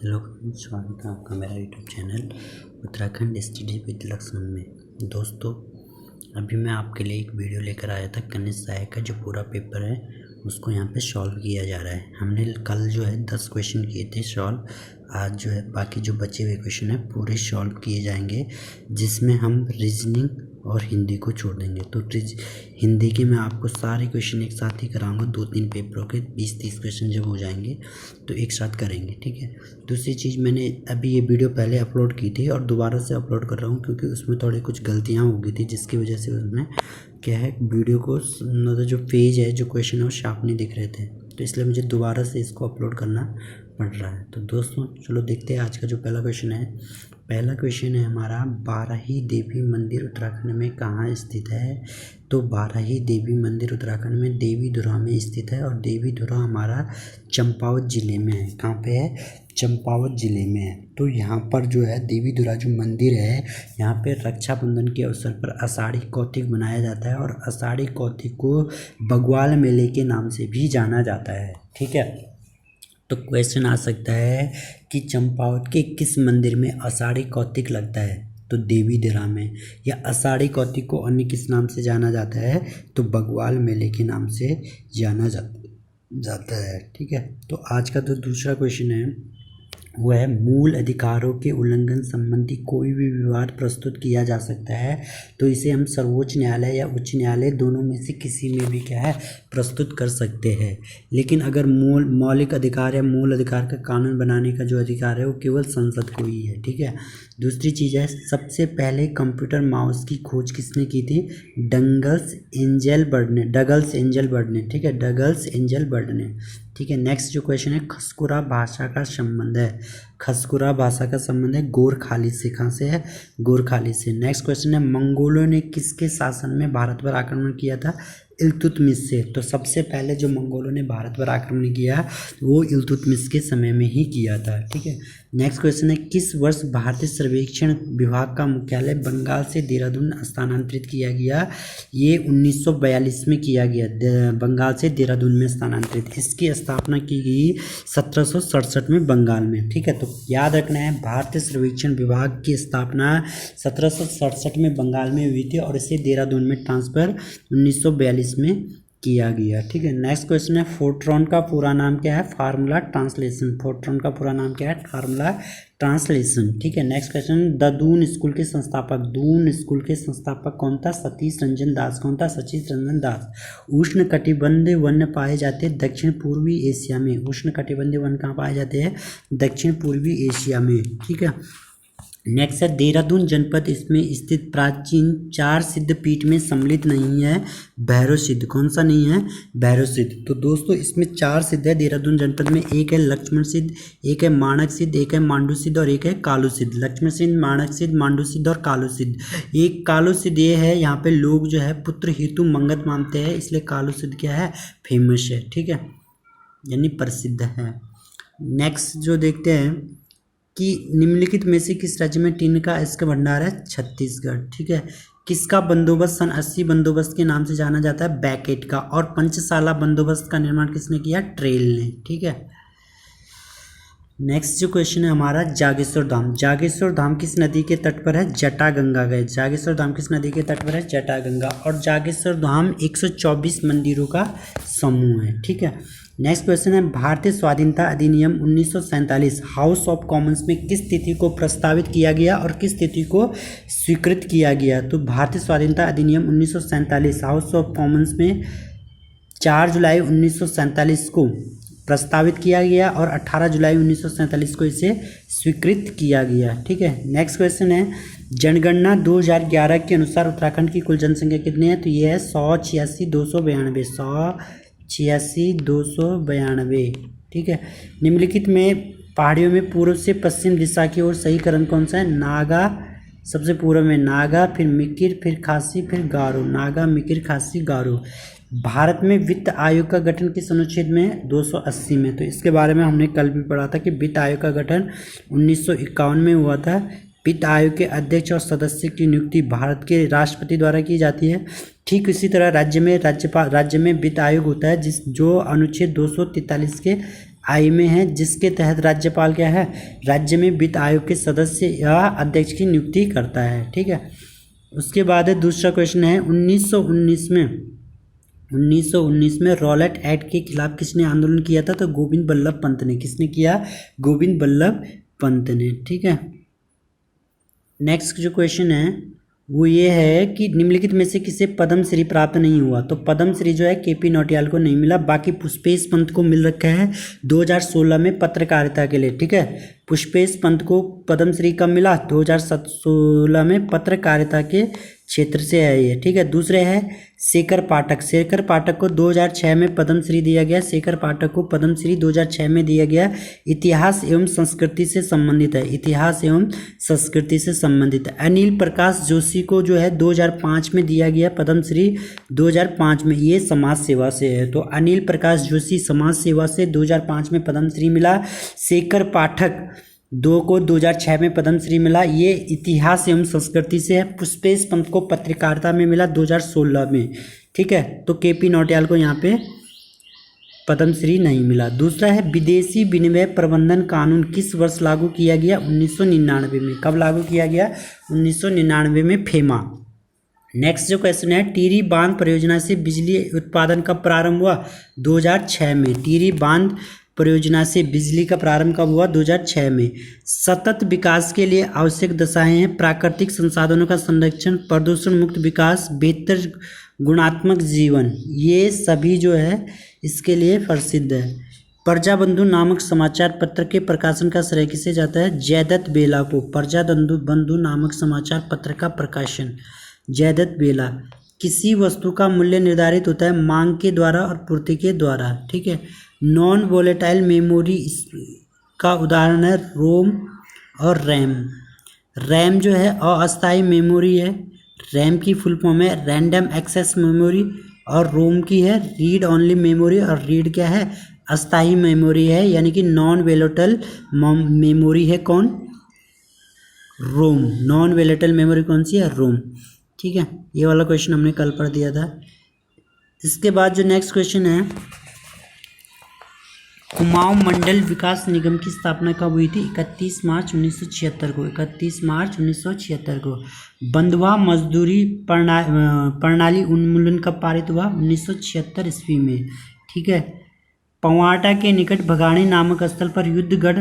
Hello friends, स्वागत है आपका मेरा YouTube channel Uttarakhand study with Laxman में। दोस्तों, अभी मैं आपके लिए एक वीडियो लेकर आया था। कनिष्ठ सहायक का जो पूरा पेपर है उसको यहाँ पे सॉल्व किया जा रहा है। हमने कल जो है 10 क्वेश्चन किए थे सॉल्व। आज जो है बाकी जो बचे हुए क्वेश्चन है पूरे सॉल्व किए जाएंगे, जिसमें हम रीजनिंग और हिंदी को छोड़ देंगे। तो हिंदी के मैं आपको सारे क्वेश्चन एक साथ ही कराऊंगा। 2-3 पेपरों के 20-30 क्वेश्चन जब हो जाएंगे तो एक साथ करेंगे, ठीक है। दूसरी चीज़, मैंने अभी ये वीडियो पहले अपलोड की थी और दोबारा से अपलोड कर रहा हूँ क्योंकि उसमें थोड़ी कुछ गलतियाँ हो गई थी, जिसकी वजह से उसमें क्या है, वीडियो को मतलब जो पेज है, जो क्वेश्चन है वो शार्प नहीं दिख रहे थे, तो इसलिए मुझे दोबारा से इसको अपलोड करना पड़ रहा है। तो दोस्तों चलो देखते हैं आज का जो पहला क्वेश्चन है। पहला क्वेश्चन है हमारा, बाराही देवी मंदिर उत्तराखंड में कहाँ स्थित है? तो बाराही देवी मंदिर उत्तराखंड में देवीधुरा में स्थित है और देवीधुरा हमारा चंपावत ज़िले में है। कहाँ पे है? चंपावत ज़िले में है। तो यहाँ पर जो है देवीधुरा जो मंदिर है, यहाँ पे रक्षाबंधन के अवसर पर आषाढ़ी कौतिक मनाया जाता है और आषाढ़ी कौतिक को बग्वाल मेले के नाम से भी जाना जाता है, ठीक है। तो क्वेश्चन आ सकता है कि चंपावत के किस मंदिर में आषाढ़ी कौतिक लगता है? तो देवीधुरा में। या आषाढ़ी कौतिक को अन्य किस नाम से जाना जाता है? तो बग्वाल मेले के नाम से जाना जाता है, ठीक है। तो आज का जो दूसरा क्वेश्चन है वो है, मूल अधिकारों के उल्लंघन संबंधी कोई भी विवाद प्रस्तुत किया जा सकता है तो इसे हम सर्वोच्च न्यायालय या उच्च न्यायालय दोनों में से किसी में भी क्या है, प्रस्तुत कर सकते हैं। लेकिन अगर मौलिक अधिकार या मूल अधिकार का कानून बनाने का जो अधिकार है वो केवल संसद को ही है, ठीक है। दूसरी चीज़ है, सबसे पहले कंप्यूटर माउस की खोज किसने की थी? डगल्स एंजल बर्ड ने, ठीक है, डगल्स एंजल बर्ड ने, ठीक है। नेक्स्ट जो क्वेश्चन है, खसकुरा भाषा का संबंध है। खसकुरा भाषा का संबंध है गोरखाली से। कहाँ से है? गोरखाली से। नेक्स्ट क्वेश्चन है, मंगोलों ने किसके शासन में भारत पर आक्रमण किया था? इल्तुतमिश से। तो सबसे पहले जो मंगोलों ने भारत पर आक्रमण किया वो इल्तुतमिश के समय में ही किया था, ठीक है। नेक्स्ट क्वेश्चन है, किस वर्ष भारतीय सर्वेक्षण विभाग का मुख्यालय बंगाल से देहरादून स्थानांतरित किया गया? ये 1942 में किया गया, बंगाल से देहरादून में स्थानांतरित। इसकी स्थापना की गई 1767 में बंगाल में, ठीक है। तो याद रखना है, भारतीय सर्वेक्षण विभाग की स्थापना 1767 में बंगाल में हुई थी और इसे देहरादून में ट्रांसफर 1942 में किया गया, ठीक है। नेक्स्ट क्वेश्चन है, फोर्ट्रॉन का पूरा नाम क्या है? Formula translation. फोर्ट्रॉन का पूरा नाम क्या है? फार्मूला ट्रांसलेशन, ठीक है। Next question, the Doon school के संस्थापक, दून स्कूल के संस्थापक कौन था? सतीश रंजन दास। कौन था? सतीश रंजन दास। उष्ण कटिबंधीय वन्य पाए जाते हैं दक्षिण पूर्वी एशिया में। उष्ण कटिबंधीय वन्य कहाँ पाए जाते हैं? दक्षिण पूर्वी एशिया में, ठीक है। नेक्स्ट है, देहरादून जनपद इसमें स्थित प्राचीन 4 सिद्ध पीठ में सम्मिलित नहीं है। भैरव सिद्ध। कौन सा नहीं है? भैरव सिद्ध। तो दोस्तों इसमें 4 सिद्ध है देहरादून जनपद में। एक है लक्ष्मण सिद्ध, एक है माणक सिद्ध, एक है मांडू सिद्ध और एक है कालू सिद्ध। लक्ष्मण सिद्ध, माणक सिद्ध, मांडू सिद्ध और कालू सिद्ध। एक कालू सिद्ध ये है, यहाँ पे लोग जो है पुत्र हेतु मंगत मानते हैं, इसलिए कालू सिद्ध क्या है? फेमस है, ठीक है, यानी प्रसिद्ध है। नेक्स्ट जो देखते हैं कि निम्नलिखित में से किस राज्य में टीन का इसका भंडार है? छत्तीसगढ़, ठीक है। किसका बंदोबस्त सन 80 बंदोबस्त के नाम से जाना जाता है? बैकेट का। और पंचशाला बंदोबस्त का निर्माण किसने किया? ट्रेल ने, ठीक है। नेक्स्ट जो क्वेश्चन है हमारा, जागेश्वर धाम। जागेश्वर धाम किस नदी के तट पर है? जटागंगा गए। जागेश्वर धाम किस नदी के तट पर है? जटागंगा। और जागेश्वर धाम 124 मंदिरों का समूह है, ठीक है। नेक्स्ट क्वेश्चन है, भारतीय स्वाधीनता अधिनियम 1947 हाउस ऑफ कॉमन्स में किस तिथि को प्रस्तावित किया गया और किस तिथि को स्वीकृत किया गया? तो भारतीय स्वाधीनता अधिनियम 1947 हाउस ऑफ कॉमन्स में 4 जुलाई 1947 को प्रस्तावित किया गया और 18 जुलाई 1947 को इसे स्वीकृत किया गया, ठीक है। नेक्स्ट क्वेश्चन है, जनगणना 2011 के अनुसार उत्तराखंड की कुल जनसंख्या कितनी है? तो ये है 186,292, 186,292, ठीक है। निम्नलिखित में पहाड़ियों में पूर्व से पश्चिम दिशा की ओर सही करण कौन सा है? नागा, सबसे पूर्व में नागा, फिर मिकिर, फिर खासी, फिर गारो। नागा, मिकिर, खासी, गारो। भारत में वित्त आयोग का गठन किस अनुच्छेद में? 280 में। तो इसके बारे में हमने कल भी पढ़ा था कि वित्त आयोग का गठन 1951 में हुआ था। वित्त आयोग के अध्यक्ष और सदस्य की नियुक्ति भारत के राष्ट्रपति द्वारा की जाती है। ठीक इसी तरह राज्य में वित्त आयोग होता है जो अनुच्छेद 243 के आई में है, जिसके तहत राज्यपाल क्या है, राज्य में वित्त आयोग के सदस्य या अध्यक्ष की नियुक्ति करता है। ठीक है, उसके बाद है दूसरा क्वेश्चन है 1919 में रॉलेट एक्ट के खिलाफ किसने आंदोलन किया था? तो गोविंद बल्लभ पंत ने। किसने किया? गोविंद बल्लभ पंत ने। ठीक है, नेक्स्ट जो क्वेश्चन है वो ये है कि निम्नलिखित में से किसे पद्मश्री प्राप्त नहीं हुआ? तो पद्मश्री जो है केपी नौटियाल को नहीं मिला, बाकी पुष्पेश पंत को मिल रखा है 2016 में पत्रकारिता के लिए। ठीक है, पुष्पेश पंत को पद्मश्री कब मिला? 2016 में पत्रकारिता के क्षेत्र से है ये। ठीक है, दूसरे है शेखर पाठक। शेखर पाठक को 2006 में पद्मश्री दिया गया। शेखर पाठक को पद्मश्री 2006 में दिया गया। इतिहास एवं संस्कृति से संबंधित है, इतिहास एवं संस्कृति से संबंधित है। अनिल प्रकाश जोशी को जो है 2005 में दिया गया पद्मश्री, 2005 में, ये समाज सेवा से है। तो अनिल प्रकाश जोशी समाज सेवा से 2005 में पद्मश्री मिला। शेखर पाठक को 2006 में पद्मश्री मिला, ये इतिहास एवं संस्कृति से है। पुष्पेश पंत को पत्रकारिता में मिला 2016 में। ठीक है, तो केपी नौटियाल को यहाँ पे पद्मश्री नहीं मिला। दूसरा है विदेशी विनिमय प्रबंधन कानून किस वर्ष लागू किया गया? 1999 में। कब लागू किया गया? 1999 में, फेमा। नेक्स्ट जो क्वेश्चन है टिहरी बांध परियोजना से बिजली उत्पादन कब प्रारंभ हुआ? 2006 में। टिहरी बांध परियोजना से बिजली का प्रारंभ कब हुआ? 2006 में। सतत विकास के लिए आवश्यक दशाएं हैं प्राकृतिक संसाधनों का संरक्षण, प्रदूषण मुक्त विकास, बेहतर गुणात्मक जीवन, ये सभी जो है इसके लिए प्रसिद्ध है। प्रजाबंधु नामक समाचार पत्र के प्रकाशन का श्रेय किसे जाता है? जयदत्त बेला को। प्रजाबंधु नामक समाचार पत्र का प्रकाशन जयदत्त बेला। किसी वस्तु का मूल्य निर्धारित होता है मांग के द्वारा और पूर्ति के द्वारा। ठीक है, नॉन वोलेटाइल मेमोरी का उदाहरण है रोम और रैम। रैम जो है अस्थायी मेमोरी है, रैम की फुल फॉर्म है रैंडम एक्सेस मेमोरी, और रोम की है रीड ओनली मेमोरी, और रीड क्या है? अस्थायी मेमोरी है, यानी कि नॉन वोलेटाइल मेमोरी है कौन? रोम। नॉन वोलेटाइल मेमोरी कौन सी है? रोम। ठीक है, ये वाला क्वेश्चन हमने कल पढ़ दिया था। इसके बाद जो नेक्स्ट क्वेश्चन है कुमाऊं मंडल विकास निगम की स्थापना कब हुई थी? 31 मार्च 1976 को। 31 मार्च 1976 को। बंधुआ मजदूरी प्रणाली उन्मूलन कब पारित हुआ? 1976 ईस्वी में। ठीक है, पवाटा के निकट भगाड़ी नामक स्थल पर युद्धगढ़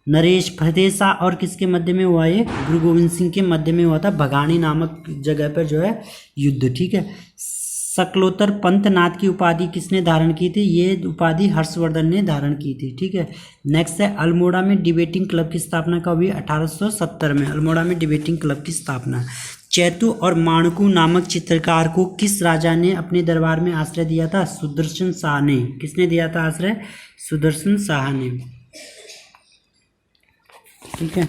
नरेश फतेसा और किसके मध्य में हुआ? ये गुरु गोविंद सिंह के मध्य में हुआ था, भगाड़ी नामक जगह पर जो है युद्ध। ठीक है, सकलोतर पंत नाथ की उपाधि किसने धारण की थी? ये उपाधि हर्षवर्धन ने धारण की थी। ठीक है, नेक्स्ट है अल्मोड़ा में डिबेटिंग क्लब की स्थापना कब हुई? 1870 में। अल्मोड़ा में डिबेटिंग क्लब की स्थापना। चैतु और माणकू नामक चित्रकार को किस राजा ने अपने दरबार में आश्रय दिया था? सुदर्शन शाह ने। किसने दिया था आश्रय? सुदर्शन शाह ने। ठीक है,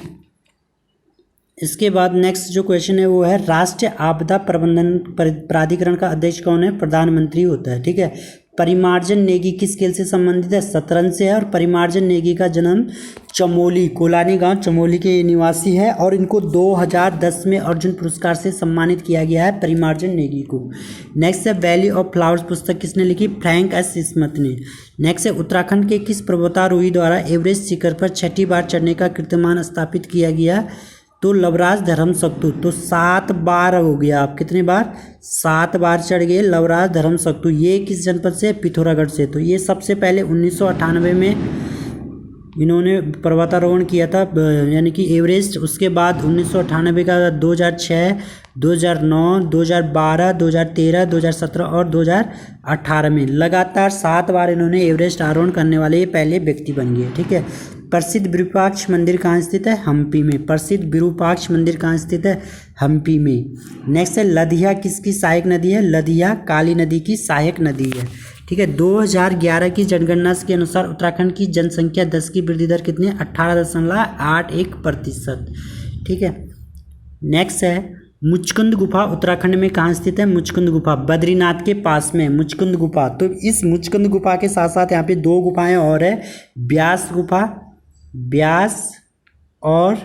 इसके बाद नेक्स्ट जो क्वेश्चन है वो है राष्ट्रीय आपदा प्रबंधन प्राधिकरण का अध्यक्ष कौन है? प्रधानमंत्री होता है। ठीक है, परिमार्जन नेगी किस खेल से संबंधित है? शतरंज से है, और परिमार्जन नेगी का जन्म चमोली, कोलानी गांव चमोली के निवासी है, और इनको 2010 में अर्जुन पुरस्कार से सम्मानित किया गया है परिमार्जन नेगी को। नेक्स्ट है वैली ऑफ फ्लावर्स पुस्तक किसने लिखी? फ्रैंक एस स्मिथ ने। नेक्स्ट है उत्तराखंड के किस पर्वतारोही द्वारा एवरेस्ट शिखर पर 6ठी बार चढ़ने का कीर्तिमान स्थापित किया गया? तो लवराज धर्मशक्तु। तो 7 बार हो गया। आप कितने बार? 7 बार चढ़ गए लवराज धर्मशक्तु। ये किस जनपद से? पिथौरागढ़ से। तो ये सबसे पहले 1998 में इन्होंने पर्वतारोहण किया था, यानी कि एवरेस्ट। उसके बाद 1998 का 2006, 2009, 2012, 2013, 2017 और 2018 में लगातार 7 बार इन्होंने एवरेस्ट आरोहण करने वाले ये पहले व्यक्ति बन गए। ठीक है, प्रसिद्ध विरूपाक्ष मंदिर कहाँ स्थित है? हम्पी में। प्रसिद्ध विरूपाक्ष मंदिर कहाँ स्थित है? हम्पी में। नेक्स्ट है लदिया किसकी सहायक नदी है? लदिया काली नदी की सहायक नदी है। ठीक है, 2011 की जनगणना के अनुसार उत्तराखंड की जनसंख्या 10 की वृद्धि दर कितनी है? 18.81%। ठीक है, नेक्स्ट है मुचकुंद गुफा उत्तराखंड में कहाँ स्थित है? मुचकुंद गुफा बद्रीनाथ के पास में मुचकुंद गुफा। तो इस मुचकुंद गुफा के साथ साथ यहाँ पे 2 गुफाएं और है, ब्यास गुफा, ब्यास और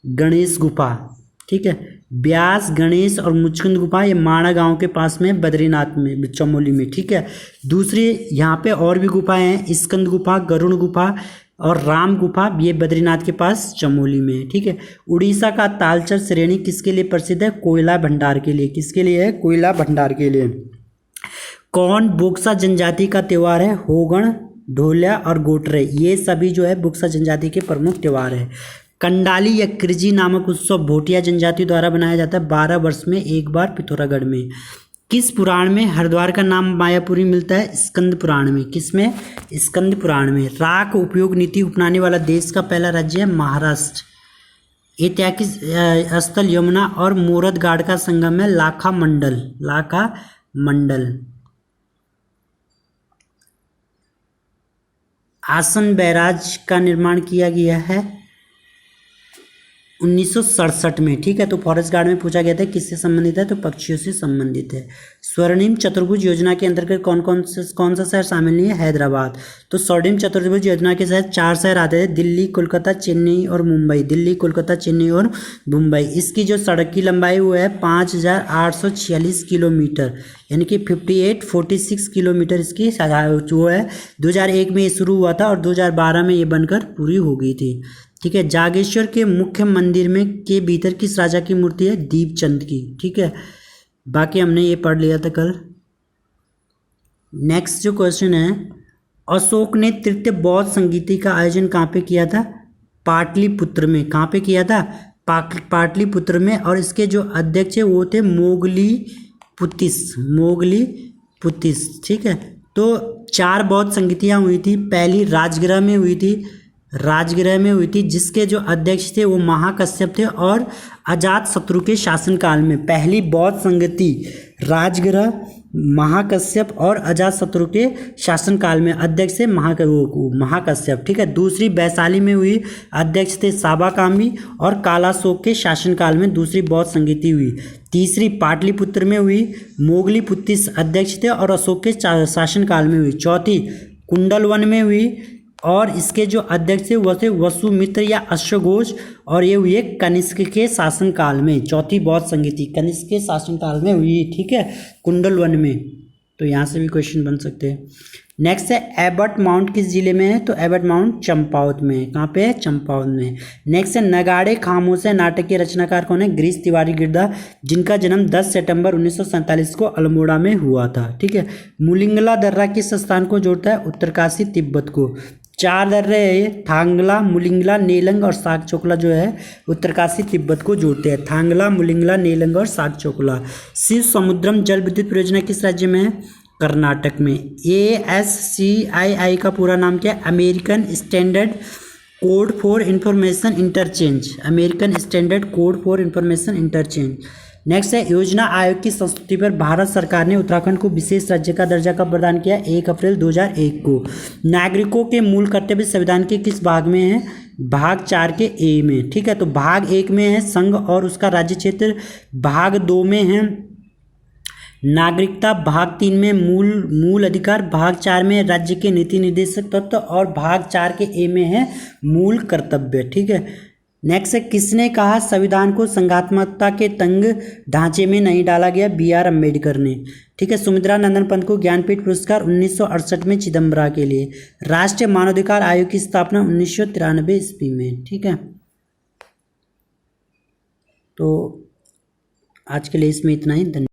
गणेश गुफा। ठीक है, ब्यास, गणेश और मुचकुंद गुफा ये माणा गांव के पास में बद्रीनाथ में चमोली में, ठीक है। दूसरी यहाँ पे और भी गुफाएं हैं, स्कंद गुफा, गरुड़ गुफा और राम गुफा, ये बद्रीनाथ के पास चमोली में, ठीक है। उड़ीसा का तालचर श्रेणी किसके लिए प्रसिद्ध है? कोयला भंडार के लिए। किसके लिए है? कोयला भंडार के लिए। कौन बुक्सा जनजाति का त्यौहार है? होगन, ढोलिया और गोटरे, ये सभी जो है बुक्सा जनजाति के प्रमुख त्यौहार है। कंडाली या क्रिजी नामक उत्सव भोटिया जनजाति द्वारा बनाया जाता है 12 वर्ष में एक बार पिथौरागढ़ में। किस पुराण में हरिद्वार का नाम मायापुरी मिलता है? स्कंद पुराण में। किसमें? स्कंद पुराण में। राख उपयोग नीति अपनाने वाला देश का पहला राज्य है महाराष्ट्र। ऐतिहासिक स्थल यमुना और मोरद घाट का संगम है लाखा मंडल। लाखा मंडल। आसन बैराज का निर्माण किया गया है 1967 में, ठीक है। तो फॉरेस्ट गार्ड में पूछा गया था किससे संबंधित है? तो पक्षियों से संबंधित है। स्वर्णिम चतुर्भुज योजना के अंतर्गत कौन सा शहर शामिल नहीं है? हैदराबाद। तो स्वर्णिम चतुर्भुज योजना के तहत 4 शहर आते हैं, दिल्ली, कोलकाता, चेन्नई और मुंबई। दिल्ली, कोलकाता, चेन्नई और मुंबई। इसकी जो सड़क की लंबाई वो है 5846 किलोमीटर, यानी कि 5846 किलोमीटर इसकी वो है। 2001 में ये शुरू हुआ था और 2012 में ये बनकर पूरी हो गई थी, ठीक है। जागेश्वर के मुख्य मंदिर में के भीतर किस राजा की मूर्ति है? दीपचंद की, ठीक है। बाकी हमने ये पढ़ लिया था कल। नेक्स्ट जो क्वेश्चन है, अशोक ने तृतीय बौद्ध संगीति का आयोजन कहाँ पे किया था? पाटलिपुत्र में। कहाँ पे किया था? पाटलिपुत्र में। और इसके जो अध्यक्ष है वो थे मोगली पुतिस, ठीक है। तो 4 बौद्ध संगीतियाँ हुई थी। पहली राजगृह में हुई थी, जिसके जो अध्यक्ष थे वो महाकश्यप थे और अजातशत्रु के शासनकाल में। पहली बौद्ध संगति राजगृह, महाकश्यप और अजातशत्रु के शासनकाल में अध्यक्ष थे महाकश्यप, ठीक है। दूसरी वैशाली में हुई, अध्यक्ष थे साबाकामी और कालाशोक के शासनकाल में दूसरी बौद्ध संगति हुई। तीसरी पाटलिपुत्र में हुई, मोगलीपुत्तिस अध्यक्ष थे और अशोक के शासनकाल में हुई। चौथी कुंडलवन में हुई और इसके जो अध्यक्ष थे वह थे वसुमित्र या अश्वघोष, और ये हुई है कनिष्क के शासनकाल में। चौथी बौद्ध संगीति कनिष्क के शासनकाल में हुई, ठीक है, कुंडलवन में। तो यहाँ से भी क्वेश्चन बन सकते हैं। नेक्स्ट है एबट माउंट किस जिले में है? तो एबट माउंट चंपावत में। कहाँ पे है? चंपावत में। नेक्स्ट है नगाड़े खामोश है नाटक के रचनाकार कौन है? गिरीश तिवारी गिरधा, जिनका जन्म 10 सितंबर 1947 को अल्मोड़ा में हुआ था, ठीक है। मुलिंगला दर्रा किस स्थान को जोड़ता है? उत्तरकाशी तिब्बत को। 4 दर्रे है ये, थांगला, मुलिंगला, नेलंग और सागचोकला जो है उत्तरकाशी तिब्बत को जोड़ते हैं। थांगला, मुलिंगला, नेलंग और सागचोकला। शिव समुद्रम जल विद्युत परियोजना किस राज्य में है? कर्नाटक में। ASCII का पूरा नाम क्या है? American standard code for information interchange. American standard code for information interchange. Next है योजना आयोग की संस्तुति पर भारत सरकार ने उत्तराखंड को विशेष राज्य का दर्जा कब प्रदान किया? 1 अप्रैल 2001 को। नागरिकों के मूल कर्तव्य संविधान के किस भाग में है? भाग 4 के ए में, ठीक है। तो भाग 1 में है संघ और उसका राज्य क्षेत्र, भाग 2 में है नागरिकता, भाग 3 में मूल अधिकार, भाग 4 में राज्य के नीति निर्देशक तत्व और भाग 4 के ए में है मूल कर्तव्य, ठीक है। नेक्स्ट है किसने कहा संविधान को संघात्मकता के तंग ढांचे में नहीं डाला गया? BR अम्बेडकर ने, ठीक है। सुमित्रा नंदन पंत को ज्ञानपीठ पुरस्कार 1968 में चिदम्बरा के लिए। राष्ट्रीय मानवाधिकार आयोग की स्थापना 1993 ईस्वी में, ठीक है। तो आज के लिए इसमें इतना ही। धन्यवाद।